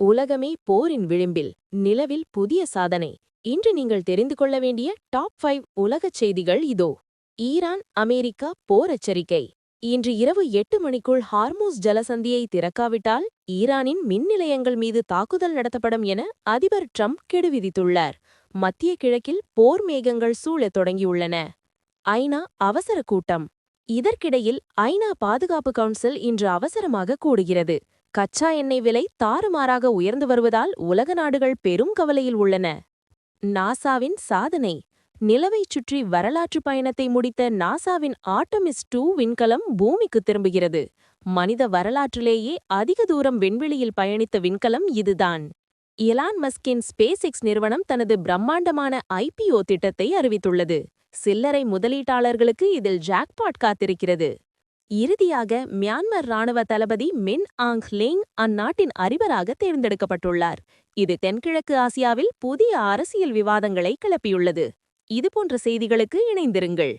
உலகமே போரின் விளிம்பில், நிலவில் புதிய சாதனை. இன்று நீங்கள் தெரிந்து கொள்ள வேண்டிய டாப் 5 உலகச் செய்திகள் இதோ. ஈரான் அமெரிக்கா போர் எச்சரிக்கை. இன்று இரவு 8 மணிக்குள் ஹார்மூஸ் ஜலசந்தியை திறக்காவிட்டால் ஈரானின் மின் நிலையங்கள் மீது தாக்குதல் நடத்தப்படும் என அதிபர் ட்ரம்ப் கெடு விதித்துள்ளார். மத்திய கிழக்கில் போர் மேகங்கள் சூழத் தொடங்கியுள்ளன. ஐநா அவசர கூட்டம். இதற்கிடையில் ஐநா பாதுகாப்பு கவுன்சில் இன்று அவசரமாக கூடுகிறது. கச்சா எண்ணெய் விலை தாறுமாறாக உயர்ந்து வருவதால் உலக நாடுகள் பெரும் கவலையில் உள்ளன. நாசாவின் சாதனை. நிலவைச் சுற்றி வரலாற்று பயணத்தை முடித்த நாசாவின் ஆர்டமிஸ் 2 விண்கலம் பூமிக்கு திரும்புகிறது. மனித வரலாற்றிலேயே அதிக தூரம் விண்வெளியில் பயணித்த விண்கலம் இதுதான். எலான் மஸ்கின் ஸ்பேஸ் எக்ஸ் நிறுவனம் தனது பிரம்மாண்டமான IPO திட்டத்தை அறிவித்துள்ளது. சில்லறை முதலீட்டாளர்களுக்கு இதில் ஜாக்பாட் காத்திருக்கிறது. இறுதியாக மியான்மர் ராணுவ தளபதி மின் ஆங் ஹ்லேங் அந்நாட்டின் அதிபராக தேர்ந்தெடுக்கப்பட்டுள்ளார். இது தென்கிழக்கு ஆசியாவில் புதிய அரசியல் விவாதங்களை கிளப்பியுள்ளது. இதுபோன்ற செய்திகளுக்கு இணைந்திருங்கள்.